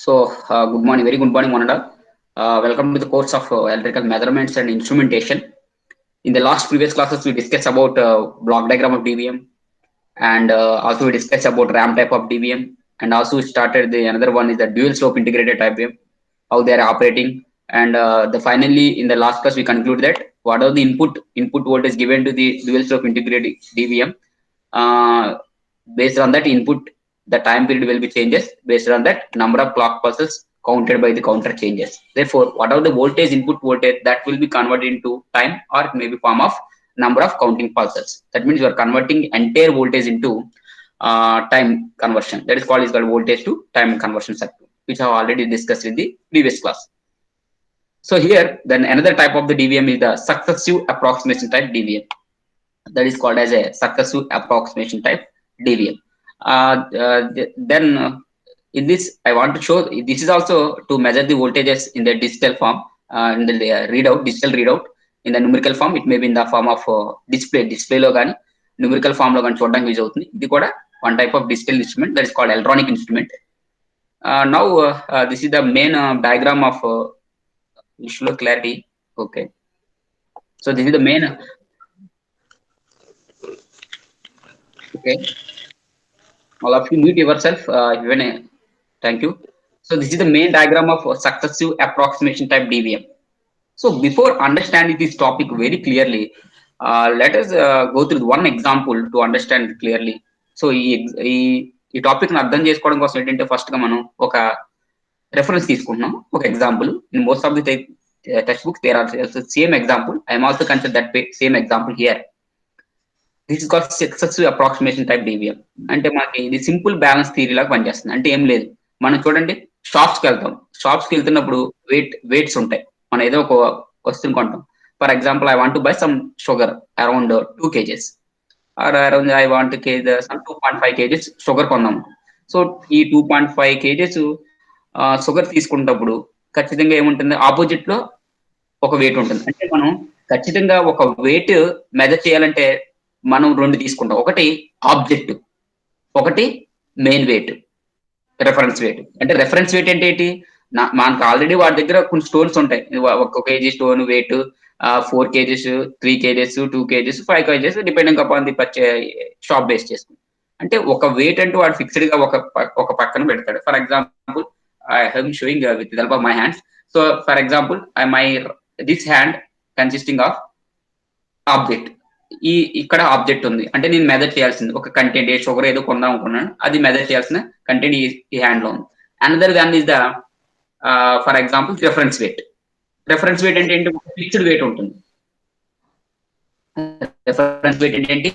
Good morning, very good morning, Monada. Welcome to the course of electrical measurements and instrumentation. In the last previous classes, we discussed about block diagram of DVM, and also we discussed about RAM type of DVM, and also we started the another one is the dual slope integrated type DVM, how they are operating, and the finally in the last class we conclude that what are the input voltage given to the dual slope integrated DVM. Uh, Based on that input, the time period will be changes. Based on that, number of clock pulses counted by the counter changes. Therefore, whatever the voltage, input voltage, that will be converted into time, or it may be form of number of counting pulses. That means you are converting entire voltage into time conversion. That is called voltage to time conversion circuit, which I have already discussed in the previous class. So here, then another type of the DVM is the successive approximation type DVM. That is called as a successive approximation type DVM. Then in this, I want to show this is also to measure the voltages in the digital form, in the digital readout. In the numerical form, it may be in the form of display lo gaani, numerical form lo gaani చూడడానికి use అవుతుంది. ఇది కూడా one type of digital instrument that is called electronic instrument. Now this is the main diagram of visual clarity. Okay, so this is the main. Okay, all of you mute yourself. Thank you. So this is the main diagram of successive approximation type DVM. So before understanding this topic very clearly, let us go through one example to understand it clearly. So ఈ topic ని అర్థం చేసుకోవడం కోసం ఏంటంటే first గా మనం ఒక reference తీసుకుంటున్నాం, ఒక example. In most of the text books there are same example. I am also consider that same example here. This is called successive approximation type DVM. అంటే మనకి ఇది సింపుల్ బ్యాలెన్స్ థియరీ లాగా పనిచేస్తుంది. అంటే ఏం లేదు, మనం చూడండి షాప్స్ కి వెళ్తాం. షాప్స్ కి వెళ్తున్నప్పుడు వెయిట్స్ ఉంటాయి. మనం ఏదో ఒక వస్తువుని కొంటాం. For example, I want to buy some sugar around 2 kgs, or around I want some 2.5 kgs sugar కొందాం. సో ఈ 2.5 kgs షుగర్ తీసుకున్నప్పుడు ఖచ్చితంగా ఏముంటుంది, ఆపోజిట్ లో ఒక వెయిట్ ఉంటుంది. అంటే మనం ఖచ్చితంగా ఒక వెయిట్ మెజర్ చేయాలంటే మనం రెండు తీసుకుంటాం. ఒకటి ఆబ్జెక్ట్, ఒకటి మెయిన్ వెయిట్, రెఫరెన్స్ వెయిట్. అంటే రెఫరెన్స్ వెయిట్ అంటే ఏంటి, మనకు ఆల్రెడీ వాడి దగ్గర కొన్ని స్టోన్స్ ఉంటాయి. 1 kg stone wait 4 kgs, 3 kgs, 2 kgs, 5 kgs depending upon the shop base చేసుకుని. అంటే ఒక వెయిట్ అంటూ వాడు ఫిక్స్డ్ గా ఒక పక్కన పెడతాడు. For example, I am showing with help of my hands. So for example, this hand consisting of object. ఇక్కడ ఆబ్జెక్ట్ ఉంది అంటే నేను మెజర్ చేయాల్సింది ఒక కంటెంట్, ఏ షుగర్ ఏదో కొందాం అనుకున్నాను, అది మెజర్ చేయాల్సిన కంటెంట్ ఈ హ్యాండ్ లో ఉంది. Another one is the for example reference weight. Reference weight అంటే ఏంటి, ఫిక్స్డ్ వెయిట్ ఉంటుంది. రెఫరెన్స్ వెయిట్ ఏంటి,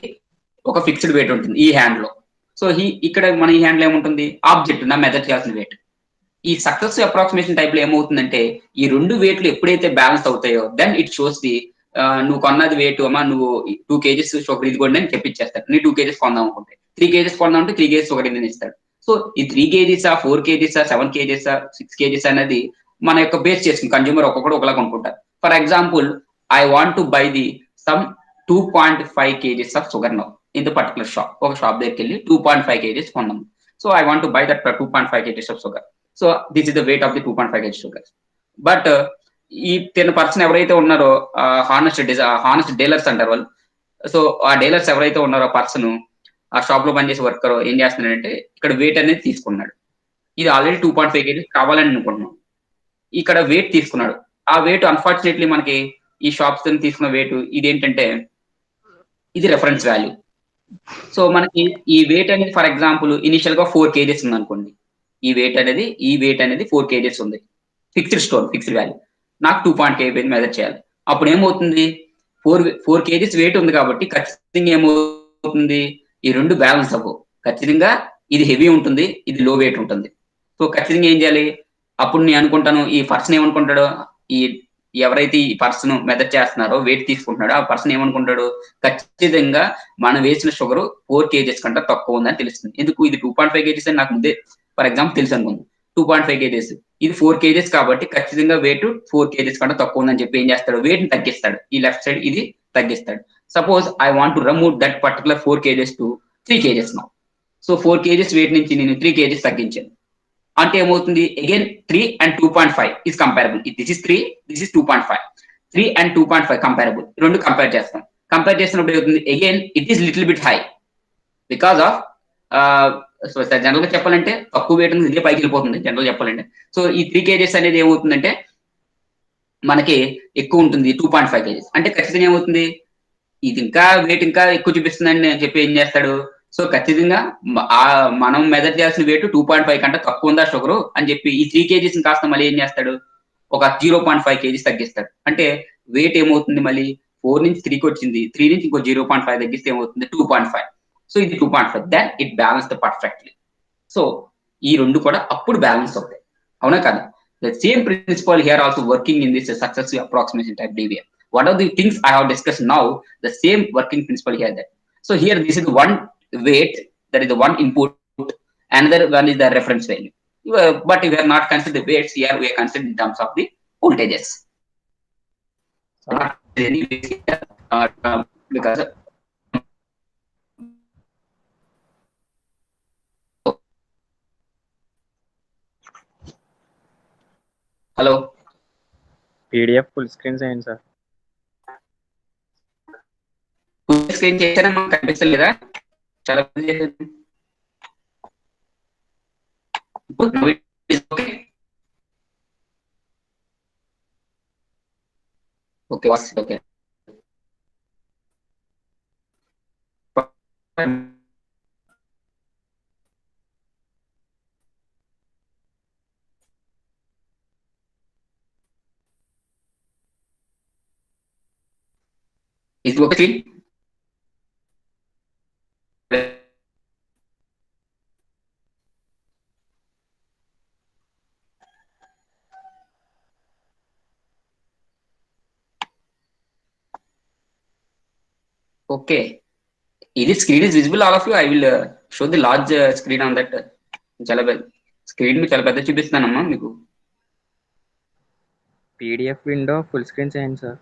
ఒక ఫిక్స్డ్ వెయిట్ ఉంటుంది ఈ హ్యాండ్ లో. సో ఇక్కడ మన ఈ హ్యాండ్ లో ఏముంటుంది, ఆబ్జెక్ట్ నా మెజర్ చేయాల్సిన వెయిట్. ఈ సక్సెసివ్ అప్రాక్సిమేషన్ టైప్ లో ఏమవుతుందంటే ఈ రెండు వెయిట్లు ఎప్పుడైతే బ్యాలెన్స్ అవుతాయో దెన్ ఇట్ షోస్ ది నువ్వు కొన్నది వెయిట్ అమ్మా, నువ్వు 2 kgs షుగర్ ఇది కూడా అని చెప్పించేస్తాడు. నీ 2 kgs కొందాం అనుకుంటే 3 kgs కొందాం అంటే 3 kgs షుగర్ ఇది ఇస్తాడు. సో ఈ 3 kgs 4 kgs 7 kgs 6 kgs అనేది మన యొక్క బేస్ చేసుకుని కన్జ్యూమర్ ఒక్కొక్కడు ఒకలా కొనుక్కుంటారు. For example, I want to by the some 2.5 kgs of sugar now in the particular shop. ఒక షాప్ దగ్గరికి వెళ్ళి 2.5 kgs కొందాం. So I want to by that 2.5 kgs of sugar. So this is the weight of the 2.5 kgs sugar. But ఈ 10 person ఎవరైతే ఉన్నారో honest dealers అంటారు వాళ్ళు. So ఆ డీలర్స్ ఎవరైతే ఉన్నారో పర్సన్, ఆ షాప్ లో పనిచేసే వర్కర్ ఏం చేస్తున్నాడంటే ఇక్కడ వెయిట్ అనేది తీసుకున్నాడు. ఇది ఆల్రెడీ 2.5 kgs కావాలని అనుకుంటున్నాం. ఇక్కడ వెయిట్ తీసుకున్నాడు. ఆ వెయిట్ అన్ఫార్చునేట్లీ మనకి ఈ షాప్స్ తీసుకున్న వెయిట్ ఇదేంటంటే ఇది రెఫరెన్స్ వాల్యూ. సో మనకి ఈ వెయిట్ అనేది ఫర్ ఎగ్జాంపుల్ ఇనిషియల్ గా 4 kgs ఉంది అనుకోండి. ఈ వెయిట్ అనేది 4 kgs ఉంది, ఫిక్స్డ్ స్టోన్, ఫిక్స్డ్ వాల్యూ. నాకు 2.5 మెజర్ చేయాలి. అప్పుడు ఏమవుతుంది, 4 kgs వెయిట్ ఉంది కాబట్టి ఖచ్చితంగా ఏమవుతుంది, ఈ రెండు బ్యాలెన్స్ అవ్వవు. ఖచ్చితంగా ఇది హెవీ ఉంటుంది, ఇది లో వెయిట్ ఉంటుంది. సో ఖచ్చితంగా ఏం చేయాలి, అప్పుడు నేను అనుకుంటాను, ఈ పర్సన్ ఏమనుకుంటాడు, ఎవరైతే ఈ పర్సన్ మెజర్ చేస్తున్నారో వెయిట్ తీసుకుంటున్నాడో ఆ పర్సన్ ఏమనుకుంటాడు, ఖచ్చితంగా మనం వేసిన షుగర్ 4 kgs కంటే తక్కువ ఉందని తెలుస్తుంది. ఎందుకు, ఇది 2.5 kgs అని నాకు ముందే ఫర్ ఎగ్జాంపుల్ తెలుసు అనుకుంది. 2.5 kgs, ఇది 4 kgs కాబట్టి ఖచ్చితంగా వెయిట్ 4 kgs కంటే తక్కువ ఉందని చెప్పి ఏం చేస్తాడు, వెయిట్ ని తగ్గిస్తాడు. ఈ లెఫ్ట్ సైడ్ ఇది తగ్గిస్తాడు. Suppose I want to remove that particular 4 kgs to 3 kgs now. So 4 kgs weight నుంచి నేను 3 kgs తగ్గించాను. అంటే ఏమవుతుంది again 3 and 2.5 is comparable. This is 3, this is 2.5. 3 and 2.5 comparable. రెండు కంపేర్ చేస్తాం. కంపేర్ చేసినప్పుడు ఏమవుతుంది again it is little bit high because of general గా చెప్పాలంటే తక్కువ వెయిట్ ఇదే పైకి వెళ్ళిపోతుంది జనరల్ చెప్పాలంటే. సో ఈ 3 kgs అనేది ఏమవుతుందంటే మనకి ఎక్కువ ఉంటుంది 2.5 kgs. అంటే ఖచ్చితంగా ఏమవుతుంది ఇది ఇంకా వెయిట్ ఇంకా ఎక్కువ చూపిస్తుందని చెప్పి ఏం చేస్తాడు, సో ఖచ్చితంగా మనం మెజర్ చేయాల్సిన వెయిట్ 2.5 కంటే తక్కువ ఉందా షుగర్ అని చెప్పి ఈ 3 kgs కాస్త మళ్ళీ ఏం చేస్తాడు ఒక 0.5 kgs తగ్గిస్తాడు. అంటే వెయిట్ ఏమవుతుంది మళ్ళీ 4 నుంచి 3కి వచ్చింది, 3 నుంచి ఇంకో 0.5 తగ్గిస్తే ఏమవుతుంది 2.5. సో ఇది 2.5 then it balance the perfectly. So ఈ రెండు కూడా అప్పుడు బ్యాలెన్స్ అవుతాయి, అవునా కదా. The same principle here also working in this successive approximation type DVM. What are the things I have discussed now? The same working principle here. That so here this is one weight, that is the one input, another one is the reference value. But we are not considered the weights here. We are considered in terms of the voltages. Because hello PDF full screen చేయండి sir. Full screen చేశారా మనకు కనిపిస్తలేదా? చాలా okay okay Is it okay? Okay. Is the screen is visible all of you? I will show the large screen on that. చాలా screen చాలా పెద్ద చూపిస్తానమ్మా మీకు. PDF window full screen చేయండి సార్.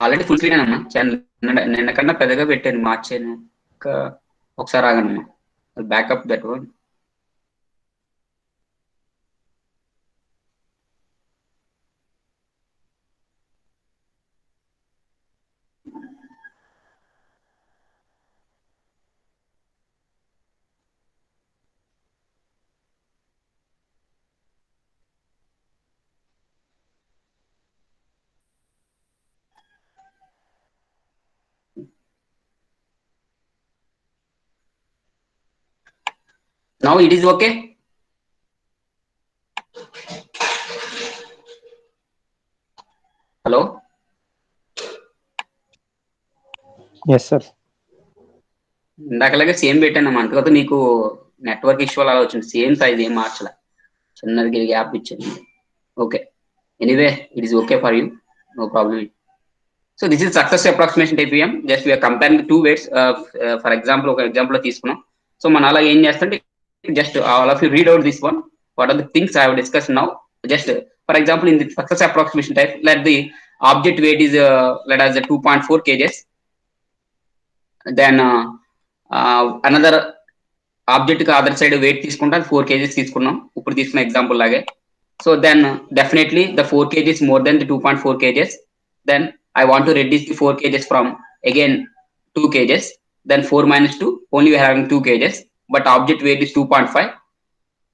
ఆల్రెడీ ఫుల్ స్క్రీన్ అమ్మా, నిన్న కన్నా పెద్దగా పెట్టాను, మార్చాను. ఒకసారి ఆగనమ్మా, back up that one. Now it is okay. Hello. Yes sir. ఇందాకలాగే సేమ్ పెట్టాను అంతకొద్దు నీకు నెట్వర్క్ ఇష్యూ అలా వచ్చింది, సేమ్ సైజ్ ఏం మార్చలే, చిన్నది గ్యాప్ ఇచ్చింది. Okay, anyway it is okay for you, no problem. So this is success approximation type DVM. Just we are comparing two weights. For example ఒక ఎగ్జాంపుల్ లో తీసుకున్నాం. సో మనం అలా ఏం చేస్తుంటే just all of you read out this one. What are the things I have discussed now? Just for example, in the success approximation type, let the object weight is let us 2.4 kgs. Then another object కి other side weight తీసుకుంటాం 4 kgs తీసుకున్నాం ఇప్పుడు తీసుకున్న example లాగే. So then definitely the 4 kgs is more than the 2.4 kgs. Then I want to reduce the 4 kgs from again 2 kgs. Then 4 minus 2, only we are having 2 kgs. But object weight is 2.5.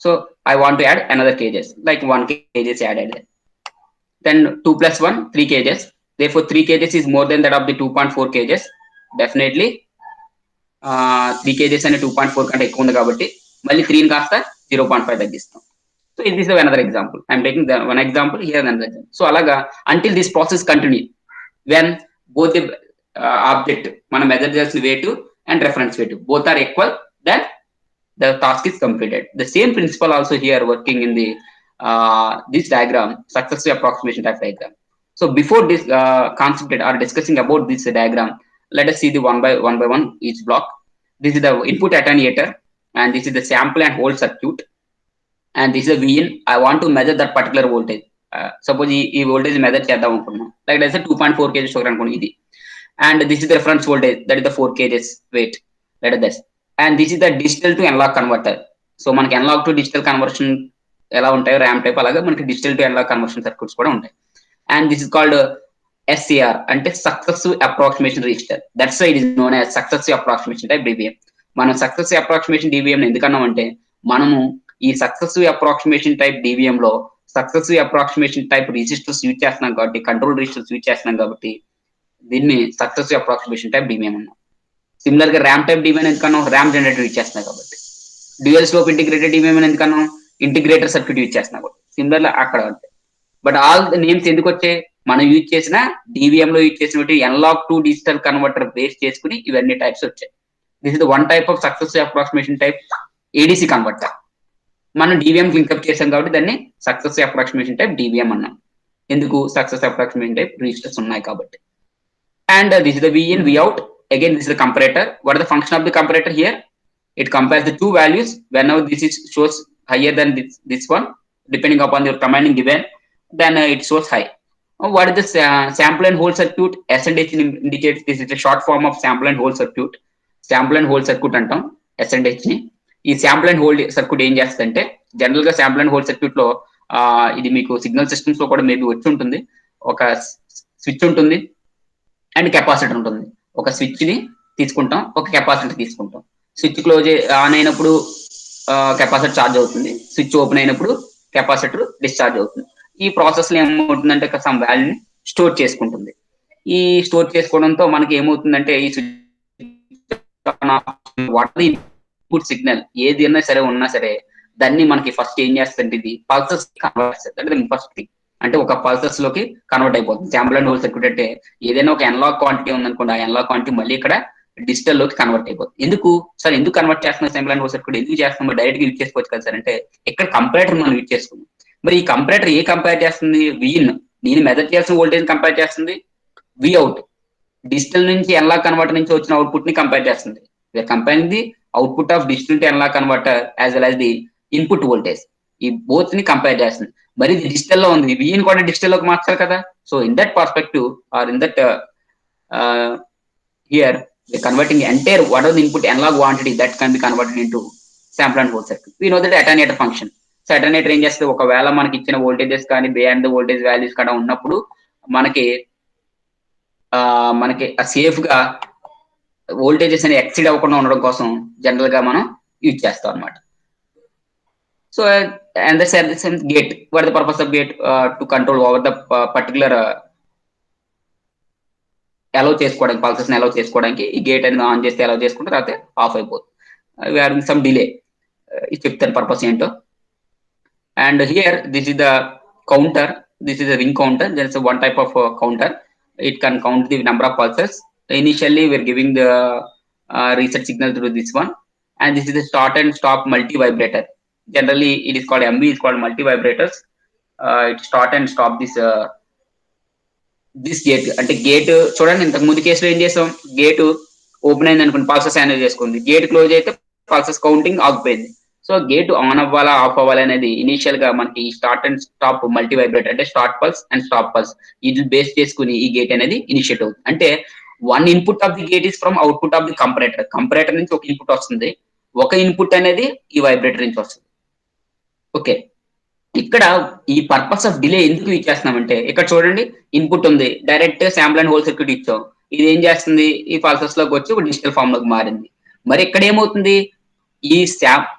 So I want to add another kgs, like 1 kgs added. Then 2 plus 1, 3 kgs. Therefore 3 kgs is more than that of the 2.4 kgs. Definitely 3 kgs and 2.4 కంటే ఎక్కువ ఉంది కాబట్టి మళ్ళీ 3 కాస్త 0.5 తగ్గిస్తాం. So this is another example. I am taking the one example here and another example. So అలాగా until this process continue, when both the object మనం measure చేయాల్సిన weight and reference weight both are equal, then the task is completed. The same principle also here working in the this diagram, successive approximation type diagram. So before this concept or discussing about this diagram, let us see the one by one each block. This is the input attenuator, and this is the sample and hold circuit, and this is a VIN. I want to measure that particular voltage. Suppose ఈ voltage measure చేద్దాం అనుకున్నాం, like let's say 2.4 kg sugar అనుకోండి ఇది, and this is the reference voltage, that is the 4 kgs weight, let us this. And this is the digital to analogue converter. So మనకి analogue to digital conversion ఎలా ఉంటాయో ramp type, అలాగే మనకి digital to analogue conversion circuits కూడా ఉంటాయి. And this is called SCR, అంటే successive approximation register. That's why it is known as successive approximation type DVM. మనం successive approximation DVM ఎందుకన్నామంటే మనము ఈ సక్సెసివ్ అప్రాక్సిమేషన్ టైప్ డిబిఎం లో successive approximation type registers use చేస్తున్నాం కాబట్టి, కంట్రోల్ రిజిస్టర్స్ యూజ్ చేస్తున్నాం కాబట్టి దీన్ని సక్సెసివ్ అప్రాక్సిమేషన్ టైప్ డిబిఎం అన్నాం. సిమిలర్ గా ర్యామ్ టైప్ డిబిఎం ఎందుకన్నాం, ర్యామ్ జనరేటర్ యూజ్ చేస్తున్నాం కాబట్టి. డ్యూయల్ స్లోప్ ఇంటిగ్రేటెడ్ డిబిఎం ఎందుకన్నాం, ఇంటిగ్రేటర్ సర్క్యూట్ యూజ్ చేస్తున్నాం కాబట్టి. సిమిలర్ అక్కడ ఉంటాయి. బట్ ఆల్ నేమ్స్ ఎందుకు వచ్చాయి, మనం యూజ్ చేసిన డివిఎం లో యూజ్ చేసినట్టు analogue to digital converter base చేసుకుని ఇవన్నీ టైప్స్ వచ్చాయి. This is one type of successive approximation type ADC converter. మనం డివిఎం లింక్అప్ చేసాం కాబట్టి దాన్ని సక్సెసివ్ అప్రాక్సిమేషన్ టైప్ డివిఎం అన్నాం. ఎందుకు, సక్సెసివ్ అప్రాక్సిమేషన్ టైప్ రిజిస్టర్స్ ఉన్నాయి కాబట్టి. And this is the V in V out. Again this is the comparator. What is the function of the comparator here? It compares the two values whenever this is shows higher than this one, depending upon your commanding given, then it shows high. What is the sample and hold circuit? SNH indicates this is a short form of sample and hold circuit. Sample and hold circuit అంటాం SNH ని. ఈ sample and hold circuit ఏం చేస్తుందంటే, general గా sample and hold circuit లో ఇది మీకు signal systems లో కూడా మేబీ వచ్చి ఉంటుంది. ఒక స్విచ్ ఉంటుంది అండ్ కెపాసిటర్ ఉంటుంది. ఒక స్విచ్ ని తీసుకుంటాం, ఒక కెపాసిటర్ తీసుకుంటాం. స్విచ్ క్లోజ్ ఆన్ అయినప్పుడు కెపాసిటర్ ఛార్జ్ అవుతుంది, స్విచ్ ఓపెన్ అయినప్పుడు కెపాసిటర్ డిశ్చార్జ్ అవుతుంది. ఈ ప్రాసెస్ లో ఏమవుతుందంటే సమ్ వాల్యూని స్టోర్ చేసుకుంటుంది. ఈ స్టోర్ చేసుకోవడంతో మనకి ఏమవుతుందంటే ఈ ఇన్పుట్ సిగ్నల్ ఏది అయినా సరే ఉన్నా సరే దాన్ని మనకి ఫస్ట్ ఏం చేస్తుంది, ఇది పల్సెస్ కన్వర్ట్ చేస్తుంది. అంటే ఫస్ట్ థింగ్ అంటే ఒక పల్సెస్ లోకి కన్వర్ట్ అయిపోతుంది. శాంపుల్ అండ్ హోల్డ్ సర్క్యూట్ అంటే ఏదైనా ఒక ఎనలాగ్ క్వాంటిటీ ఉందనుకోండి, ఆ ఎనలాగ్ క్వాంటిటీ మళ్ళీ ఇక్కడ డిజిటల్ లోకి కన్వర్ట్ అయిపోతుంది. ఎందుకు సార్, ఎందుకు కన్వర్ట్ చేస్తున్నాం శాంపుల్ అండ్ హోల్డ్ సర్క్యూట్, ఎందుకు చేస్తున్నాం, డైరెక్ట్ గా యూజ్ చేసుకోవచ్చు కదా సార్ అంటే, ఇక్కడ కంపరేటర్ మనం యూజ్ చేసుకున్నాం. మరి ఈ కంపరేటర్ ఏ కంపేర్ చేస్తుంది, విఇన్, నేను మెజర్ చేయాల్సిన వోల్టేజ్ కంపేర్ చేస్తుంది. విఅవుట్, డిజిటల్ నుంచి ఎనలాగ్ కన్వర్టర్ నుంచి వచ్చిన అవుట్పుట్ ని కంపేర్ చేస్తుంది. Comparing the output of digital to analogue converter as well as the input voltage. ఈ బోత్ ని కంపేర్ చేస్తుంది. మరి ఇది డిజిటల్ లో ఉంది, విఇన్ కూడా డిజిటల్ లోకి మార్చాలి కదా. So in that perspective are in that here converting entire whatever the input analog quantity that can be converted into sample and hold circuit. We know that attenuator function. So attenuator ఏం చేస్తుంది, ఒకవేళ మనకి ఇచ్చిన voltages కానీ beyond the voltage values కూడా ఉన్నప్పుడు మనకి safe గా వోల్టేజెస్ అని ఎక్సీడ్ అవ్వకుండా ఉండడం కోసం జనరల్ గా మనం యూజ్ చేస్తాం అనమాట. So and the gate, what the purpose of gate, to control over the particular allow చేసుకోవడానికి, పల్సెస్ ని అలౌ చేసుకోవడానికి ఈ గేట్ అనేది ఆన్ చేస్తే అలౌ చేసుకుంటే తర్వాత ఆఫ్ అయిపోతుంది. సమ్ డిలే, ఇది చెప్తాను పర్పస్ ఏంటో. And here this is the counter, this is the ring counter. There is one type of counter. It can count the number of pulses. Initially we are giving the reset signal through this one. And this is the start and stop multi vibrator. Generally it is called MV, is called multi vibrators. It start and stop this gate. అంటే gate చూడండి, ఇంతకు ముందు కేసులో ఏం చేసాం, gate open అయింది అనుకోండి, pulses అనేది చేసుకుంది. గేట్ క్లోజ్ అయితే పల్సెస్ కౌంటింగ్ ఆగిపోయింది. సో గేట్ ఆన్ అవ్వాలా ఆఫ్ అవ్వాలి అనేది ఇనిషియల్ గా మనకి start and stop multi vibrator, అంటే start pulse and stop pulse, ఇది బేస్ చేసుకుని ఈ గేట్ అనేది ఇనిషియేట్ అవుతుంది. అంటే one input of the gate is from output of the comparator. Comparator నుంచి ఒక ఇన్పుట్ వస్తుంది, ఒక ఇన్పుట్ అనేది ఈ వైబ్రేటర్ నుంచి వస్తుంది. ఓకే, ఇక్కడ ఈ పర్పస్ ఆఫ్ డిలే ఎందుకు ఇచ్చేస్తున్నామంటే, ఇక్కడ చూడండి ఇన్పుట్ ఉంది, direct sample and hold circuit ఇచ్చాం. ఇది ఏం చేస్తుంది, ఈ పల్సెస్ లోకి వచ్చి ఒక డిజిటల్ ఫామ్ లోకి మారింది. మరి ఇక్కడ ఏమవుతుంది, ఈ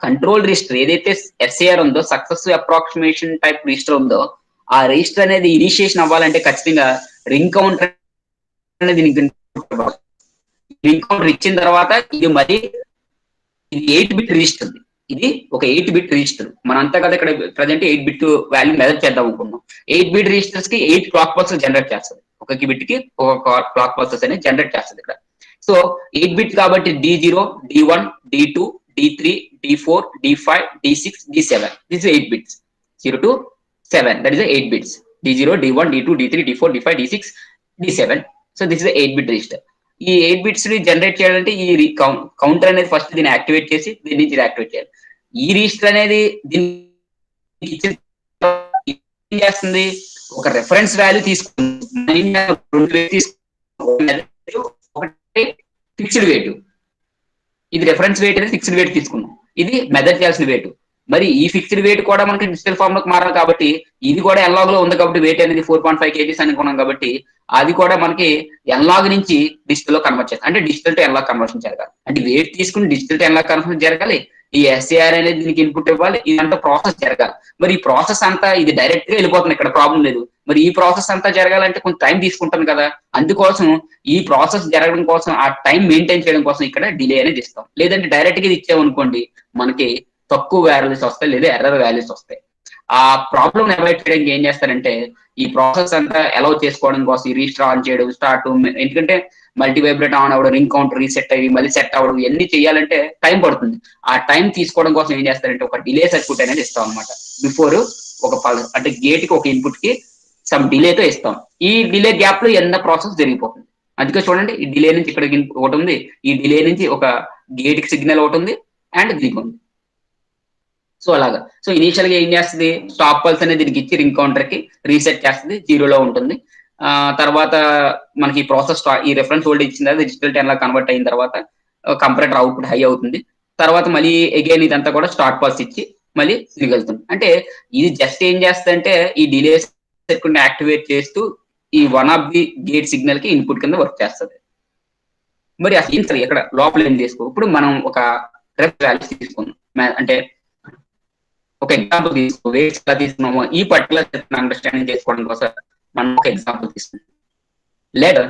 కంట్రోల్ రిజిస్టర్ ఏదైతే ఎస్ఏఆర్ ఉందో, సక్సెసివ్ అప్రాక్సిమేషన్ టైప్ రిజిస్టర్ ఉందో, ఆ రిజిస్టర్ అనేది ఇనిషియేషన్ అవ్వాలంటే ఖచ్చితంగా రింగ్ కౌంటర్ అనేది రింగ్ కౌంటర్ ఇచ్చిన తర్వాత ఇది మరి ఇది 8-bit రిజిస్టర్. ఇది ఒక 8-bit రిజిస్టర్. మనంతా కదా ఇక్కడ ప్రజెంట్ 8-bit వాల్యూ మెజర్ చేద్దాం అనుకున్నాం. 8-bit రిజిస్టర్స్ కి 8 క్లాక్ పల్సెస్ జనరేట్ చేస్తుంది. ఒక బిట్ కి ఒక క్లాక్ పల్సెస్ అనేది జనరేట్ చేస్తుంది ఇక్కడ. సో 8-bit కాబట్టి D0, D1, D2, D3, D4, D5, D6, D7. This is 8 bits. 0 to 7. That is the 8 bits. D0, D1, D2, D3, D4, D5, D6, D7. So this is the 8-bit register. ఈ 8 bits ని generate చేయాలంటే ఈ counter అనేది first దీన్ని activate చేసి దీని నుంచి activate చేయాలి. ఈ రిజిస్టర్ అనేది దీన్ని ఏం చేస్తుంది, ఒక రెఫరెన్స్ వాల్యూ తీసుకుంటుంది, ఒకటి ఫిక్స్డ్ వేటు. ఇది రెఫరెన్స్ వెయిట్ అనేది ఫిక్స్డ్ వెయిట్ తీసుకున్నాం, ఇది మెజర్ చేయాల్సిన వెయిట్. మరి ఈ ఫిక్స్డ్ వెయిట్ కూడా మనకి డిజిటల్ ఫామ్ లోకి మారాలి కాబట్టి ఇది కూడా ఎన్లాగ్ లో ఉంది కాబట్టి వెయిట్ అనేది 4.5 kgs అనుకున్నాం కాబట్టి అది కూడా మనకి ఎన్లాగ్ నుంచి డిజిటల్ లో కన్వర్ట్ చేస్తాం. అంటే డిజిటల్ టు ఎన్లాగ్ కన్వర్షన్ జరగాలి. అంటే వెయిట్ తీసుకుని డిజిటల్ టు ఎన్లాగ్ కన్వర్షన్ జరగాలి, ఈ ఎస్ఏఆర్ అనేది దీనికి ఇన్పుట్ ఇవ్వాలి, ఇదంతా ప్రాసెస్ జరగాలి. మరి ఈ ప్రాసెస్ అంతా ఇది డైరెక్ట్ గా వెళ్ళిపోతుంది, ఇక్కడ ప్రాబ్లం లేదు. మరి ఈ ప్రాసెస్ అంతా జరగాలంటే కొంత టైం తీసుకుంటుంది కదా, అందుకోసం ఈ ప్రాసెస్ జరగడం కోసం ఆ టైం మెయింటైన్ చేయడం కోసం ఇక్కడ డిలే అనేది ఇస్తాం. లేదంటే డైరెక్ట్ గా ఇది ఇచ్చామనుకోండి మనకి తక్కువ వాల్యూస్ వస్తాయి లేదా ఎర్రర్ వాల్యూస్ వస్తాయి. ఆ ప్రాబ్లమ్ అవాయిడ్ చేయడానికి ఏం చేస్తారంటే ఈ ప్రాసెస్ అంతా అలౌ చేసుకోవడం కోసం ఈ రీస్టార్ ఆన్ చేయడం స్టార్ట్, ఎందుకంటే మల్టీ వైబ్రేట్ ఆన్ అవ్వడం, రింగ్ కౌంటర్ రీసెట్ అయ్యి మళ్ళీ సెట్ అవ్వడం ఇవన్నీ చేయాలంటే టైం పడుతుంది. ఆ టైం తీసుకోవడం కోసం ఏం చేస్తారంటే ఒక డిలే సర్క్యూట్ అనేది ఇస్తాం అనమాట. బిఫోర్ ఒక అంటే గేట్ కి ఒక ఇన్పుట్ కి సమ్ డిలేతో ఇస్తాం. ఈ డిలే గ్యాప్ లో ఎంత ప్రాసెస్ జరిగిపోతుంది. అందుకే చూడండి ఈ డిలే నుంచి ఇక్కడ ఒకటి ఉంది, ఈ డిలే నుంచి ఒక గేట్ కి సిగ్నల్ ఒకటి ఉంది అండ్ దీనికి ఉంది. సో అలాగా. సో ఇనీషియల్ గా ఏం చేస్తుంది, స్టాప్ పల్స్ అనేది దీనికి ఇచ్చి రింగ్ కౌంటర్ కి రీసెట్ చేస్తుంది, జీరోలో ఉంటుంది. తర్వాత మనకి ప్రాసెస్ ఈ రెఫరెన్స్ వోల్టేజ్ ఇచ్చిన తర్వాత డిజిటల్ టెన్ లా కన్వర్ట్ అయిన తర్వాత కంపరేటర్ అవుట్పుట్ హై అవుతుంది. తర్వాత మళ్ళీ అగైన్ ఇదంతా కూడా స్టార్ట్ పల్స్ ఇచ్చి మళ్ళీ తిరిగి వెళ్తుంది. అంటే ఇది జస్ట్ ఏం చేస్తుందంటే ఈ డిలే సర్క్యూట్ యాక్టివేట్ చేస్తూ ఈ one of the gate signal కి ఇన్పుట్ కింద వర్క్ చేస్తుంది. మరి అసలు ఇక్కడ లోపల ఏం చేసుకో, ఇప్పుడు మనం ఒక రెఫ్ వాల్యూస్ తీసుకున్నాం, అంటే ఒక ఎగ్జాంపుల్ తీసుకో, వెయిట్స్ ఎలా తీసుకున్నామో ఈ పర్టికులర్ అండర్స్టాండింగ్ చేసుకోవడం కోసం మనం ఒక ఎగ్జాంపుల్ తీసుకున్నాం. లేదా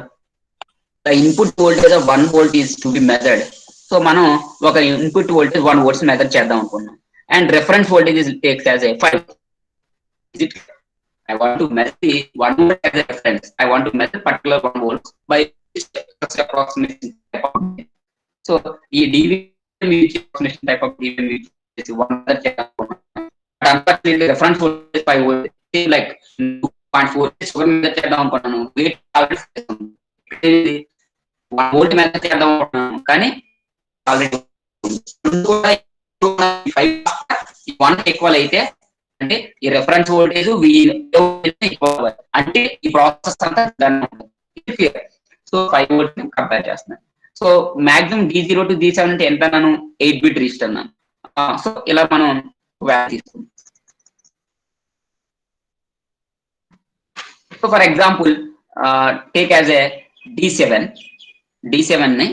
the input voltage of 1 volt is to be measured. So మనం ఒక ఇన్పుట్ వోల్టేజ్ 1 volts మెజర్ చేద్దాం అనుకున్నాం and reference voltage is takes as a 5. Is it? I want to measure the 1 volt as a reference. I want to measure particular 1 volts by this approximation type of. So ఈ deviation approximation type of deviation is 1 measure చేద్దాం. But unfortunately reference voltage 5 volt like 2.4 measure చేద్దాం అనుకున్నాను, weight already 1 volt measure చేద్దాం అనుకున్నాను కానీ already 1 equal అయితే అంటే ఈ రెఫరెన్స్ వోల్టేజ్ అంటే ఈ ప్రాసెస్ అంతా సో 5 volt కంపేర్ చేస్తున్నాను. So maximum D0 to D7 అంటే ఎంత అన్నాను, 8 bit రిజిస్టర్ అన్నాను. సో ఇలా మనం వాల్యూ తీసుకుంటాం. So for example take as a D7 ని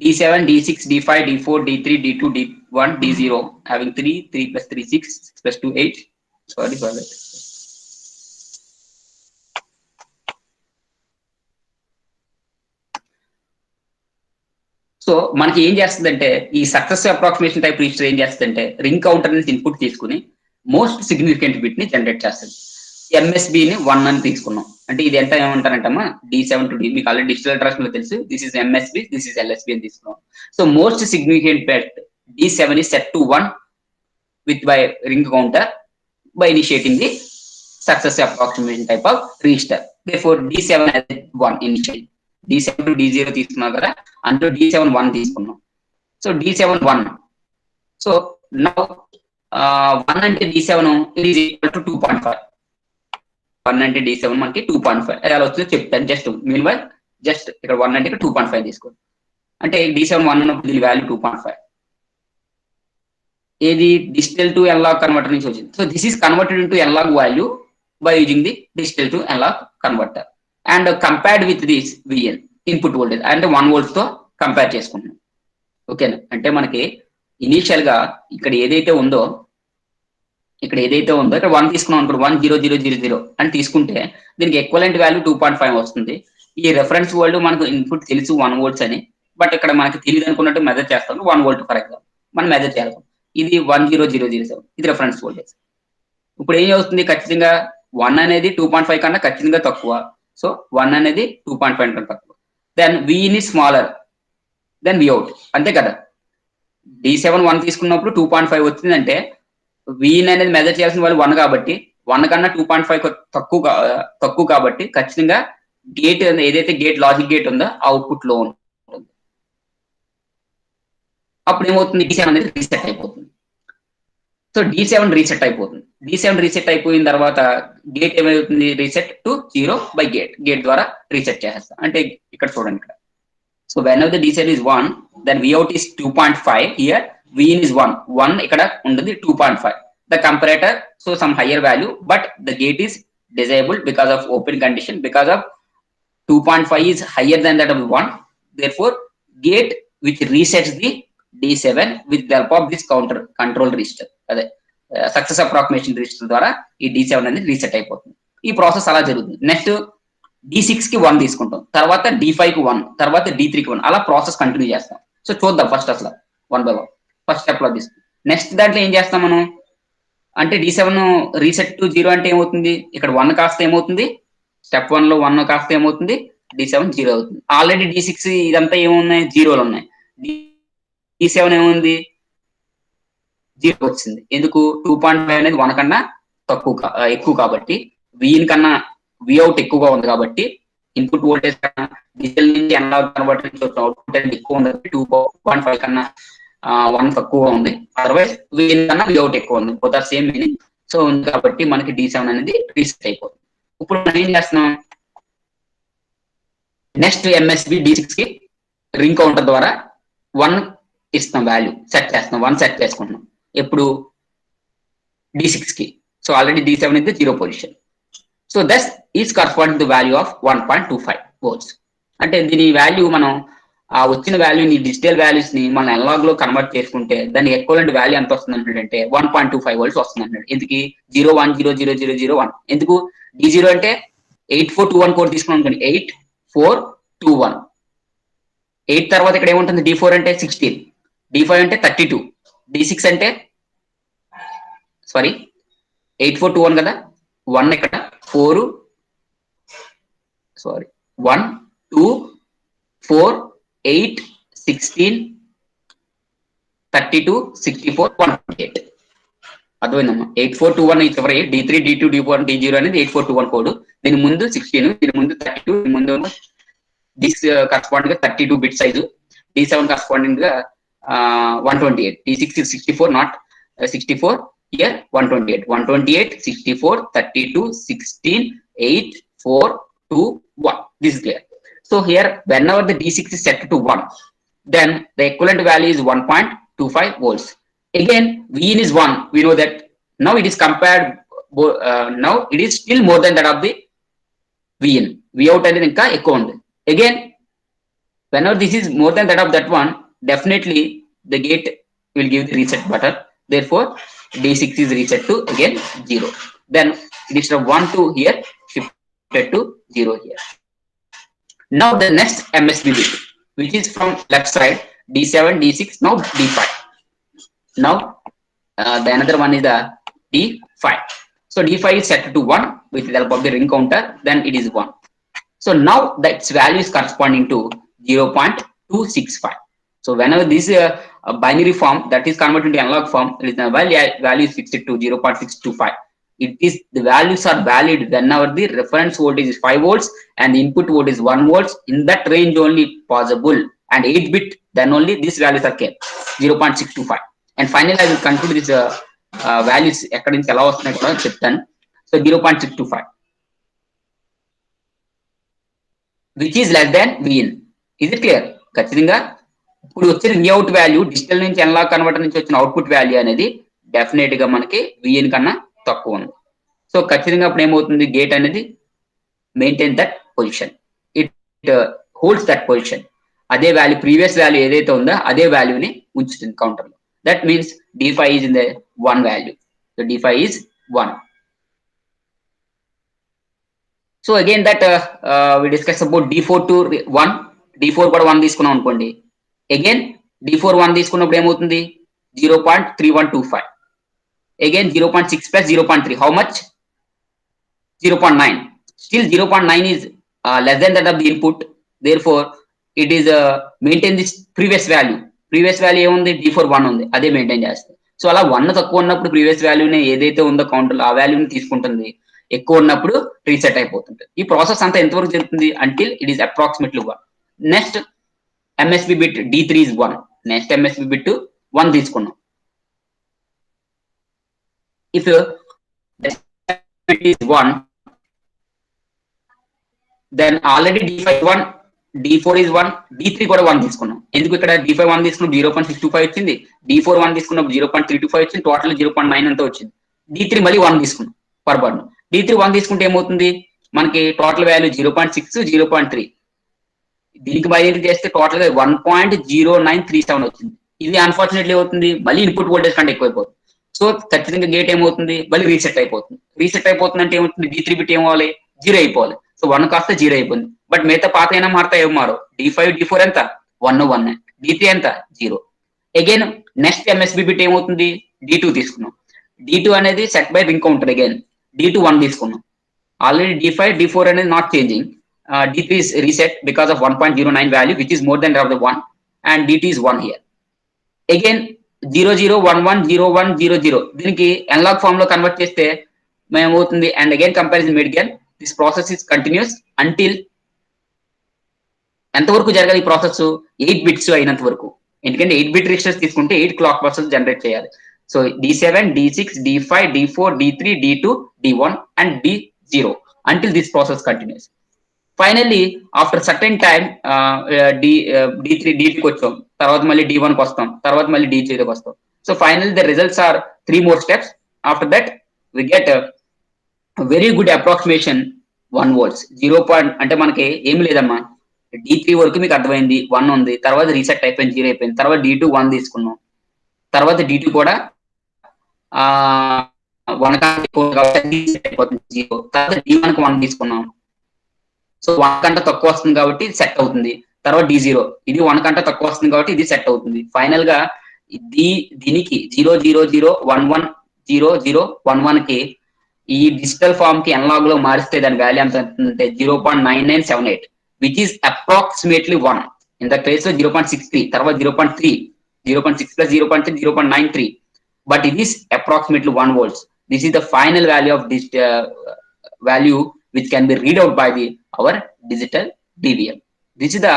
D7, D6, D5, D4, D3, D2, D1, D0 having 3 plus 3 6 plus 2 8. Sorry for that. So మనకి ఏం చేస్తుందంటే ఈ సక్సెసివ్ అప్రాక్సిమేషన్ టైప్ రిజిస్టర్ ఏం చేస్తుందంటే రింగ్ కౌంటర్ నుంచి ఇన్పుట్ తీసుకుని మోస్ట్ సిగ్నిఫికెంట్ బిట్ ని జనరేట్ చేస్తుంది. ఎంఎస్బి ని 1 అని తీసుకున్నాం అంటే ఇది ఎంత ఏమంటారంటమ్మా D7 to D, మీకు ఆల్రెడీ డిజిటల్ అడ్రస్ లో తెలుసు, this is MSB, this is LSB అని తీసుకున్నాం. So most significant bit D7 is set to 1 with by ring counter by initiating the successive approximation type of register. Therefore D7 as 1 initially. D7 to D0 తీసుకున్నాం కదా, అందులో D7 1 తీసుకున్నాం. So D7 1. So now 1 అంటే D7 it is equal to 2.5. 1 అంటే D7 మనకి 2.5 ఎలా వచ్చిందో చెప్తాను. జస్ట్ మీన్ వై జస్ట్ ఇక్కడ 1 అంటే ఇక్కడ 2.5 తీసుకోండి. అంటే D7 1 అన్నప్పుడు దీని వాల్యూ 2.5. ఏది డిజిటల్ టు ఎన్లాగ్ కన్వర్టర్ నుంచి వచ్చింది. So this is converted into analog value by using the digital to analog converter and compared with this VN input voltage అంటే 1 volts తో కంపేర్ చేసుకుంటున్నాం. ఓకేనా, అంటే మనకి ఇనీషియల్ గా ఇక్కడ ఏదైతే ఉందో ఇక్కడ 1 తీసుకున్నాం అనుకోండి, 1 0 0 0 0 అని తీసుకుంటే దీనికి ఎక్వలెంట్ వాల్యూ 2.5 వస్తుంది. ఈ రెఫరెన్స్ వోల్ట్ మనకు ఇన్పుట్ తెలుసు 1 volts అని, బట్ ఇక్కడ మనకి తెలియదు అనుకున్నట్టు మెజర్ చేస్తాం 1 volt ఫర్ ఎగ్జాంపుల్ మనం మెజర్ చేయాలి. ఇది 1 0 0 0 7 ఇది రెఫరెన్స్ వోల్టేజ్. ఇప్పుడు ఏం అవుతుంది, ఖచ్చితంగా 1 అనేది 2.5 కన్నా ఖచ్చితంగా తక్కువ. సో 1 అనేది 2.5 కన్నా తక్కువ. Then V in is smaller than V out, అంతే కదా. D7 1 తీసుకున్నప్పుడు 2.5 వచ్చిందంటే విఇన్ అనేది మెజర్ చేయాల్సిన వాళ్ళు 1 కాబట్టి 1 కన్నా 2.5 తక్కువ కాబట్టి ఖచ్చితంగా గేట్ ఏదైతే గేట్ లాజిక్ గేట్ ఉందో అవుట్పుట్ లో ఉంటుంది. అప్పుడు ఏమవుతుంది, D7 అనేది రీసెట్ అయిపోతుంది. సో D7 రీసెట్ అయిపోతుంది. D7 రీసెట్ అయిపోయిన తర్వాత గేట్ ఏమవుతుంది, రీసెట్ టు 0 బై గేట్ ద్వారా రీసెట్ చేసేస్తాం. అంటే ఇక్కడ చూడండి, ఇక్కడ So whenever the D7 is 1, then V out is 2.5. Here V in is 1. 1 ఇక్కడ ఉంటుంది 2.5. The comparator so some higher value, but the gate is disabled because of open condition, because of 2.5 is higher than that of 1. Therefore, gate which resets the D7 with the help of this counter control register. అదే success approximation register ద్వారా ఈ D7 అనేది reset అయిపోతుంది. ఈ process అలా జరుగుతుంది. Next D6 కి 1 తీసుకుంటాం, తర్వాత D5 కి 1, తర్వాత D3 కి 1, అలా ప్రాసెస్ కంటిన్యూ చేస్తాం. సో చూద్దాం ఫస్ట్ అసలు 1 by 1 ఫస్ట్ స్టెప్ లో తీసుకుంటాం. నెక్స్ట్ దాంట్లో ఏం చేస్తాం మనం అంటే D7 రీసెట్ టు 0 అంటే ఏమవుతుంది, ఇక్కడ 1 కాస్త ఏమవుతుంది, స్టెప్ 1 లో 1 కాస్త ఏమవుతుంది, D7 0 అవుతుంది. ఆల్రెడీ D6 ఇదంతా ఏమున్నాయి, జీరోలు ఉన్నాయి. D7 ఏముంది, 0 వచ్చింది. ఎందుకు, 2.5 అనేది 1 కన్నా ఎక్కువ కాబట్టి, Vin కన్నా Vout ఎక్కువగా ఉంది కాబట్టి, ఇన్పుట్ వోల్టేజ్ కన్నా డిజిటల్ నుంచి అనలాగ్ కన్వర్టర్ నుంచి వచ్చిన అవుట్పుట్ అనేది ఎక్కువ ఉంది. 2.5 కన్నా 1 తక్కువగా ఉంది. అదర్వైజ్ Vin కన్నా Vout ఎక్కువ ఉంది. Both are same meaning. So ఉంది కాబట్టి మనకి D7 అనేది రీసెట్ అయిపోతుంది. ఇప్పుడు మనం ఏం చేస్తున్నాం, నెక్స్ట్ ఎంఎస్బి D6 కి రింగ్ కౌంటర్ ద్వారా 1 ఇస్తాం, వాల్యూ సెట్ చేస్తున్నాం, 1 సెట్ చేసుకుంటున్నాం. ఎప్పుడు D6 కి. So already D7 is the 0 position. So this is corresponding to value of 1.25 volts. అంటే దీని వాల్యూ మనం ఆ వచ్చిన వాల్యూని డిజిటల్ వాల్యూస్ ని మనం అనలాగ్ లో కన్వర్ట్ చేసుకుంటే దాని ఎక్వివలెంట్ వాల్యూ ఎంత వస్తుంది అంటే 1.25 volts వస్తుంది అంటాడు. ఎందుకు 0100001, ఎందుకు D0 అంటే 8421 కోడ్ తీసుకున్నాం అనుకోండి, 8421. 8 తర్వాత ఇక్కడ ఏముంటుంది, D4 అంటే 16, D5 అంటే 32, D6 అంటే 8421 కదా, 1 ఇక్కడ 4 1 2 4 8 16 32 64 128. అర్థమైందమ్మా. 8421 చివరి D3 D2 D4 D0 అనేది 8421 కోడ్. దీని ముందు 16, దీని ముందు 32, దీని ముందు దిస్ కరస్పాండింగ్ గా 32 బిట్ సైజు, D7 కరస్పాండింగ్ గా 128, D6 is 64 not 64, here 128 128 64 32 16 8 4 2 1. This is clear. So here whenever the D6 is set to 1, then the equivalent value is 1.25 volts. Again Vin is 1, we know that. Now it is compared, now it is still more than that of the Vin. Vout అనేది ఇంకా ఎక్కువ ఉంది. Again whenever this is more than that of that one, definitely the gate will give the reset button. Therefore D6 is reset to again 0. Then instead of 1 to here, shifted to 0 here. Now the next MSB bit, which is from left side, D7, D6, now D5. Now the another one is the D5. So D5 is set to 1 with the help of the ring counter, then it is 1. So now that value is corresponding to 0.265. So whenever this binary form that is converted into analog form, it is the value is fixed to 0.625. It is the values are valid whenever the reference voltage is 5 volts and the input voltage is 1 volts. In that range only possible, and 8 bit, then only these values are kept 0.625. And finally I will conclude this values ఎక్కడి నుంచి ఎలా వస్తున్నాయి కూడా చెప్తాను. So 0.625 which is less than Vin. Is it clear? ఖచ్చితంగా ఇప్పుడు వచ్చిన Vout value digital నుంచి అనలాగ్ కన్వర్టర్ నుంచి వచ్చిన అవుట్పుట్ వాల్యూ అనేది డెఫినెట్ గా మనకి Vin కన్నా తక్కువ ఉంది. సో ఖచ్చితంగా అప్పుడు ఏమవుతుంది, గేట్ అనేది maintain that position, it holds that position. అదే వాల్యూ ప్రీవియస్ వాల్యూ ఏదైతే ఉందో అదే వాల్యూని ఉంచుతుంది కౌంటర్ లో. That means D5 is in the 1 value. So D5 is 1. So again that we discussed about D4 to 1, D4 కూడా 1 తీసుకున్నాం అనుకోండి. అగైన్ D4 1 తీసుకున్నప్పుడు ఏమవుతుంది 0.3125. Again 0.6 plus 0.3, how much, 0.9. Still 0.9 is less than that of the input. Therefore it is maintain this previous value. Previous value ఏముంది, D4 1 ఉంది, అదే maintain చేస్తుంది. So అలా 1 తక్కువ ఉన్నప్పుడు ప్రీవియస్ వాల్యూని ఏదైతే ఉందో కౌంటర్ ఆ వాల్యూని తీసుకుంటుంది, ఎక్కువ ఉన్నప్పుడు రీసెట్ అయిపోతుంది. ఈ ప్రాసెస్ అంతా ఎంతవరకు జరుగుతుంది, until it is approximately 1. Next MSB bit D3 is 1. Next MSB bit 1 తీసుకున్నాం. If the bit is 1, then already D5 1, D4 is 1, D3 కూడా 1 తీసుకున్నాం. ఎందుకు ఇక్కడ D5 1 తీసుకున్నాం 0.625 వచ్చింది, D4 1 తీసుకున్నాం 0.325 వచ్చింది, టోటల్ 0.9 అంతా వచ్చింది. D3 మళ్ళీ 1 తీసుకున్నాం పొరపాటున. D3 1 తీసుకుంటే ఏమవుతుంది, మనకి టోటల్ వాల్యూ 0.6, 0.3. దీనికి బయట చేస్తే టోటల్ గా 1.0937 వచ్చింది. ఇది అన్ఫార్చునేట్లీ అవుతుంది, మళ్ళీ ఇన్పుట్ వోల్టేజ్ కంటే ఎక్కువైపోతుంది. సో ఖచ్చితంగా గేట్ ఏమవుతుంది, మళ్ళీ రీసెట్ అయిపోతుంది. రీసెట్ అయిపోతుంది అంటే ఏమవుతుంది, D3 బిట్ ఏమవ్వాలి, 0 అయిపోవాలి. సో 1 కాస్త 0 అయిపోయింది. బట్ మిగతా పాత అయినా మారుతా ఏం మారో. D5 D4 ఎంత 1 1, D3 ఎంత 0. అగైన్ నెక్స్ట్ MSB బిట్ ఏమవుతుంది, D2 తీసుకున్నాం. D2 అనేది set by ring counter. Again D2 1 తీసుకున్నాం. ఆల్రెడీ D5 D4 అనేది not changing. D3 is reset because of 1.09 value, which is more than of the 1, and D2 is 1 here. Again 0 0 1 1 0 1 0 0 దీనికి analogue form లో convert చేస్తే ఏమవుతుంది, and again comparison made again. This process is continuous until ఎంతవరకు జరగాలి ఈ process, 8 bits అయినంత వరకు. ఎందుకంటే 8 బిట్ రిజిస్టర్స్ తీసుకుంటే 8 క్లాక్ పల్సెస్ జనరేట్ చేయాలి. So D7 D6 D5 D4 D3 D2 D1 and D0 until this process continues. Finally after certain time D3 D2 కి వచ్చాం, తర్వాత మళ్ళీ D1 కి వస్తాం, తర్వాత మళ్ళీ D0 కి వస్తాం. So final the results are 3 more steps. After that we get a very good approximation 1 volts. 0 అంటే మనకి ఏమి లేదమ్మా, D3 వరకు మీకు అర్థమైంది, 1 ఉంది, తర్వాత రీసెట్ అయిపోయింది, 0 అయిపోయింది, తర్వాత D2 1 తీసుకున్నాం, తర్వాత D2 కూడా 1 అయిపోతుంది 0, తర్వాత D1 కి 1 తీసుకున్నాం. సో 1 కంటే తక్కువ వస్తుంది కాబట్టి ఇది సెట్ అవుతుంది. తర్వాత D0 ఇది 1 కంటే తక్కువ వస్తుంది కాబట్టి ఇది సెట్ అవుతుంది. ఫైనల్ గా దీనికి 0 0 0 1 1 0 0 1 1 కి ఈ డిజిటల్ ఫామ్ కి అనలాగ్ లో మారిస్తే దాని వాల్యూ ఎంత అంటే 0.9978, which is approximately 1. In the case లో 0.63, తర్వాత 0.3, 0.6 plus 0.3 0.93, but it is approximately 1 volts. This is the final value of this value which can be read out by our digital DVM. This is the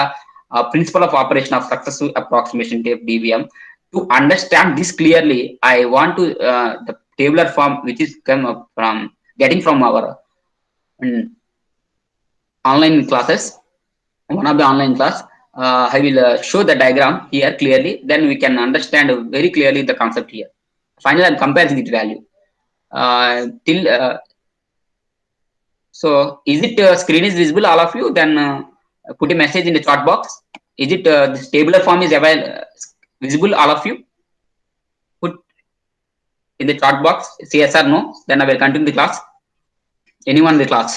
principle of operation of successive approximation tape DVM. To understand this clearly, I want to the tabular form which is come from getting from our online classes, one of the online class. I will show the diagram here clearly, then we can understand very clearly the concept here. Finally, I'm comparing the value till so is it screen is visible all of you? Then put a message in the chat box. Is it this tabular form is visible all of you? Put in the chat box, say yes or no, then I will continue the class. Anyone in the class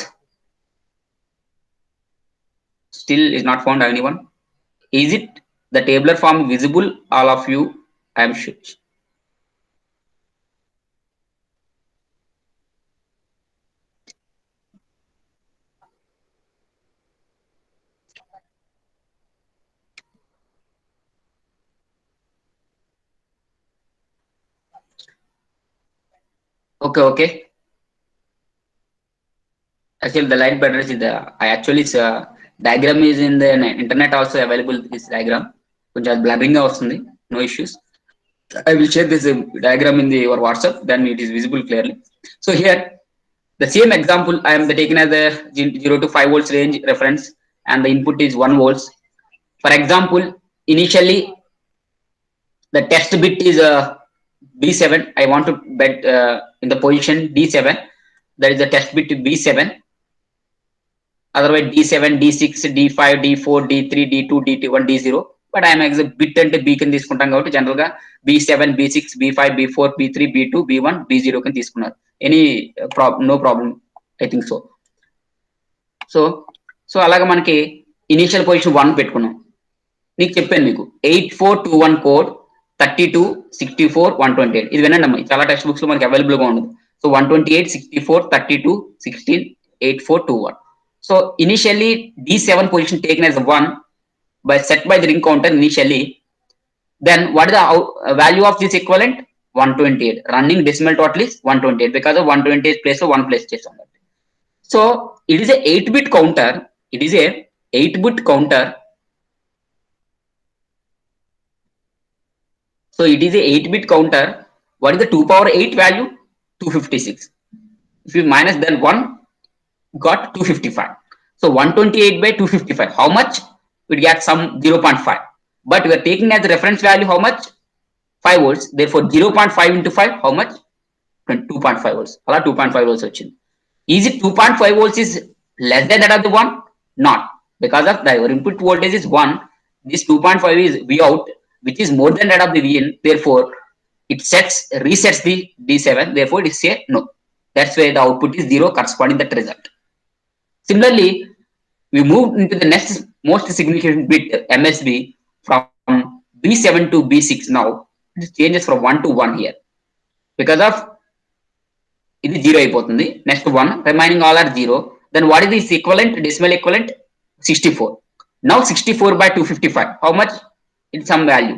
still is not found anyone? Is it the tabular form visible all of you? I am sure. Okay. Actually, the light better is I actually diagram is in the internet also available. This diagram, కొంచెం blurring గా వస్తుంది. No issues. I will share this diagram in your WhatsApp. Then it is visible clearly. So here, the same example I am taken as a 0 to 5 volts range reference, and the input is 1 volts. For example, initially the test bit is B7. I want to bet in the position D7. That is the test bit B7. Otherwise D7, D6, D5, D4, D3, D2, D1, D0. But I am a bit and B can తీసుకుంటాం కాబట్టి general గా B7, B6, B5, B4, B3, B2, B1, B0 కింద తీసుకున్నారు. Any no problem, I think so. So అలాగా మనకి initial position 1 పెట్టుకున్నాం. నీకు చెప్పాను మీకు 8421 కోడ్ 32 64 128. ఇది వినండి అమ్మా, చాలా టెక్స్ట్ బుక్స్ లో మనకి అవైలబుల్ గా ఉండదు. So 128 64 32 16 8421. So initially D7 position taken as 1 by set by the ring counter initially. Then what is the value of this equivalent? 128. Running decimal total is 128 because of 128 place of 1 place chase on that. So it is a 8-bit counter. It is a 8-bit counter. So it is a 8-bit counter. What is the 2 power 8 value? 256. If you minus then 1, got 255. So 128 by 255. How much? we get some 0.5. But we are taking as a reference value how much? 5 volts. Therefore, 0.5 into 5, how much? 2.5 volts. Ala 2.5 volts వచ్చింది. Is it 2.5 volts is less than that of the 1? Not. Because of the our input voltage is 1. This 2.5 is V out, which is more than that of the V in. Therefore, it resets the D7. Therefore, it is say no. That's why the output is 0 corresponding that result. Similarly, we move into the next most significant bit MSB from B7 to B6 now. It changes from 1 to 1 here. Because of ఇది 0 అయిపోతుంది. Next 1, remaining all are 0. Then what is this equivalent, decimal equivalent? 64. Now 64 by 255. How much? It's some value.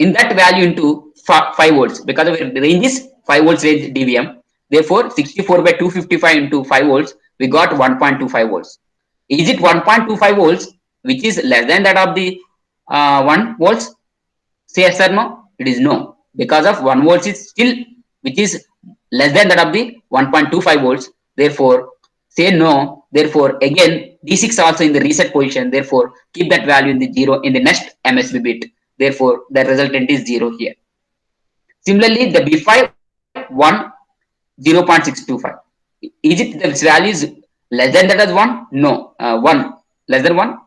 In that value into 5 volts, because of the range is 5 volts range dVm. Therefore, 64 by 255 into 5 volts, we got 1.25 volts. Is it 1.25 volts, which is less than that of the 1 volts? Say yes or no? It is no. Because of 1 volts is still, which is less than that of the 1.25 volts. Therefore, say no. Therefore, again, D6 also in the reset position. Therefore, keep that value in the 0 in the next MSB bit. Therefore, the resultant is 0 here. Similarly, the B5 1 0.625. Is it the value is less than that as 1? No. 1 less than 1.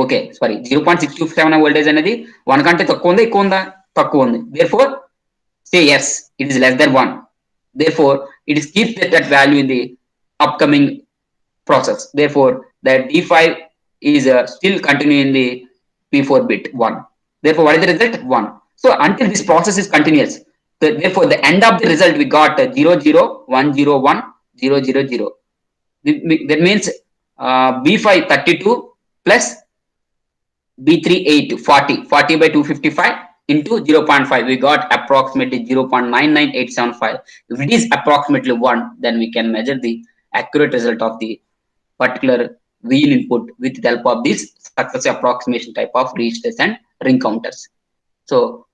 Okay, sorry. 0.627 voltage అనేది 1 కంటే తక్కువ ఉందా ఎక్కువ ఉందా? తక్కువ ఉంది. Therefore, say yes, it is less than 1. Therefore, it is keeps that value in the upcoming process. Therefore, that D5 is still continuing in the P4 bit 1. Therefore, what is the result? 1. So until this process is continuous, therefore the end of the result we got 0 0 1 0 1 0 0 0. That means B5 32 plus B3 8 40 40 by 255 into 0.5. We got approximately 0.99875. If it is approximately 1, then we can measure the accurate result of the particular V input with the help of this successive approximation type of registers and ring counters. So